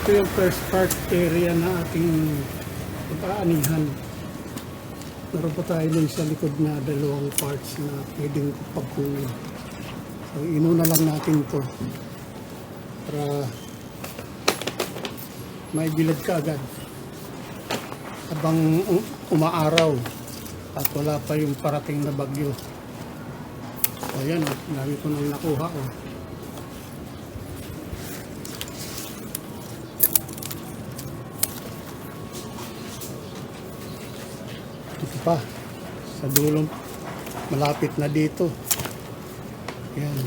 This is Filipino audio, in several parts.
ito yung first part area na ating pag-aanihan. Meron pa tayo din sa likod na dalawang parts na pwedeng pagkunin. So inuna lang natin to para may bilad ka agad habang umaaraw at wala pa yung parating na bagyo. So ayan, dami ko nang nakuha. Ito pa sa dulo, malapit na dito. Yan.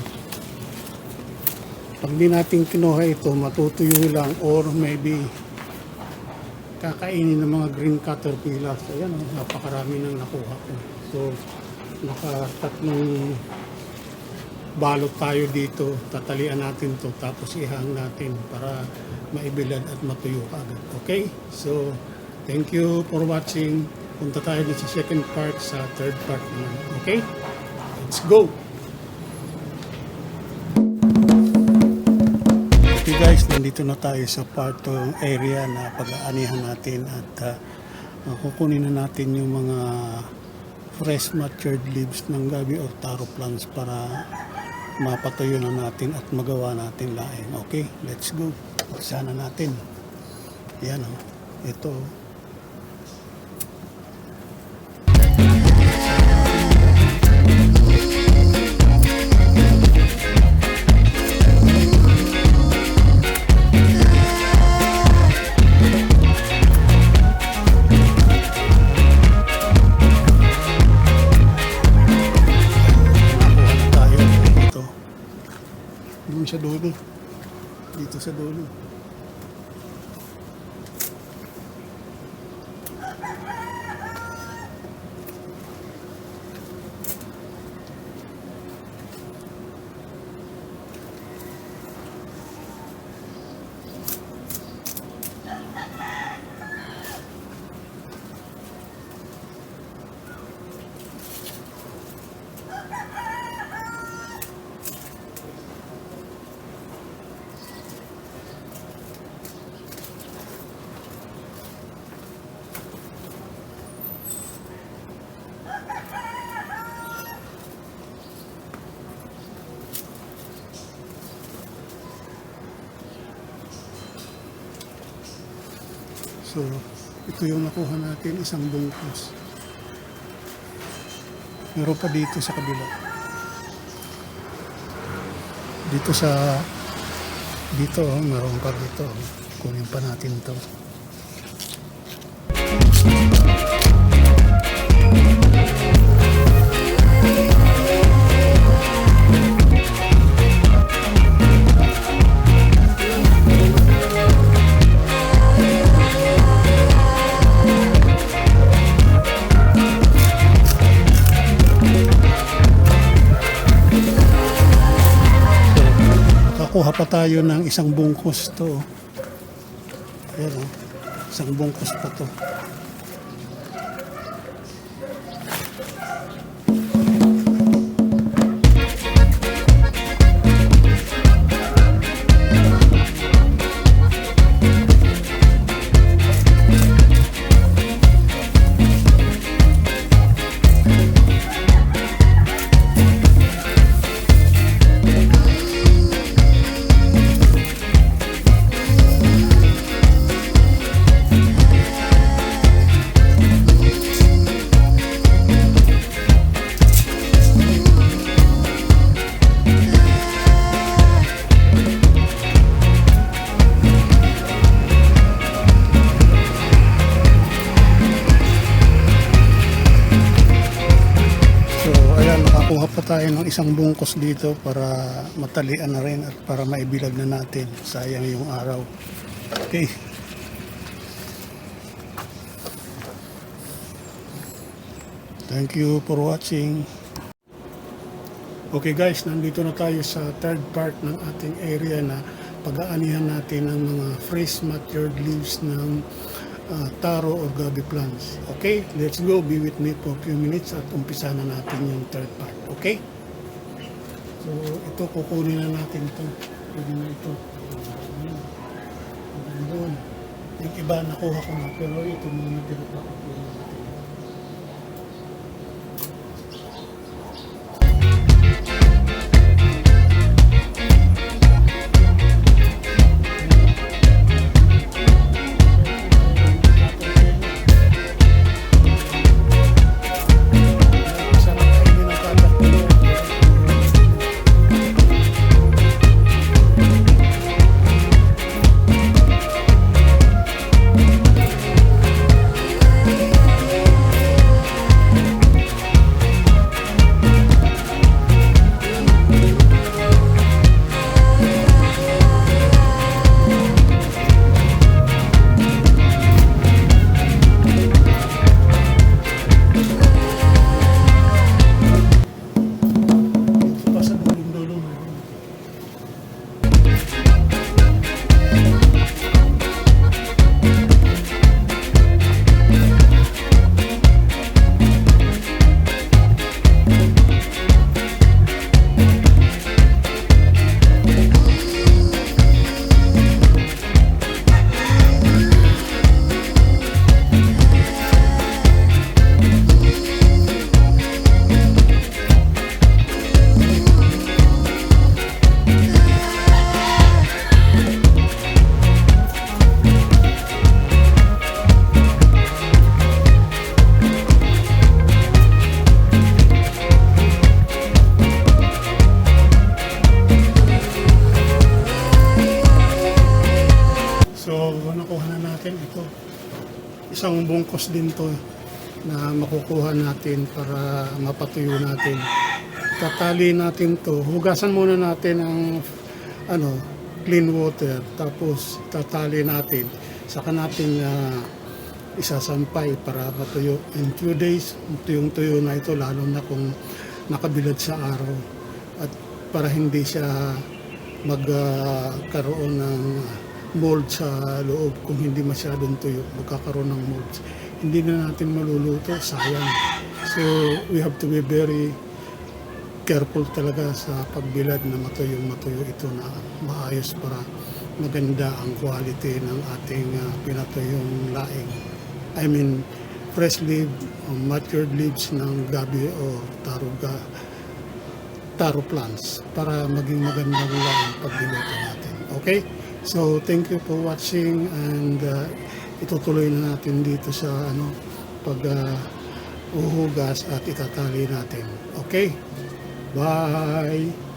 Pag di natin kinuha ito, matutuyo lang or maybe kakainin ng mga green caterpillars. Ayan, napakarami nang nakuha ko. So nakatatlong balot tayo dito. Tatalian natin to tapos ihang natin para maibilad at matuyo agad. Okay, so thank you for watching. Punta tayo sa second part, sa third part naman. Okay? Let's go! Okay guys, nandito na tayo sa part of area na pag-aanihan natin at kukunin na natin yung mga fresh matured leaves ng gabi o taro plants para mapatuyo na natin at magawa natin laing. Okay? Let's go! Sana natin. Yan o. Ito. Sa dulo, dito sa dulo. So, ito yung nakuha natin, isang bungkus. Meron pa dito sa kabila. Dito, meron pa dito. Kunin pa natin to. Kuha pa tayo ng isang bungkus to. Ayan o. Isang bungkus pa to. Nakakuha pa tayo ng isang bungkus dito para matalian na rin at para maibilag na natin. Sayang yung araw. Okay. Thank you for watching. Okay guys, nandito na tayo sa third part ng ating area na pag-aanihan natin ng mga fresh matured leaves ng taro or gabi plants. Okay, let's go. Be with me for a few minutes at umpisa na natin yung third part. Okay? So, ito kukunin na natin ito. Pwede na ito. Maganda. Yun. Yung iba nakuha ko na, pero ito muna pinapakapulong natin. Sarap kainin ng kakapulong. Dito pa sa dulong-dulo na yun. So, nakuha na natin ito. Isang bungkos din to na makukuha natin para mapatuyo natin. Tatali natin to. Hugasan muna natin ang clean water. Tapos tatali natin. Saka natin isasampay para matuyo. In 2 days, tuyong-tuyo na ito lalo na kung nakabilad sa araw. At para hindi siya magkaroon ng mold sa loob. Kung hindi masyadong tuyo, magkakaroon ng mold. Hindi na natin maluluto, sayang. So we have to be very careful talaga sa pagbilad na matuyong-matuyo ito na maayos para maganda ang quality ng ating pinatuyong laing. I mean, fresh leaf o matured leaves ng gabi o taro plants para maging magandang laing pagbiluto natin. Okay? So, thank you for watching and itutuloy na natin dito sa uhugas at itatali natin. Okay? Bye!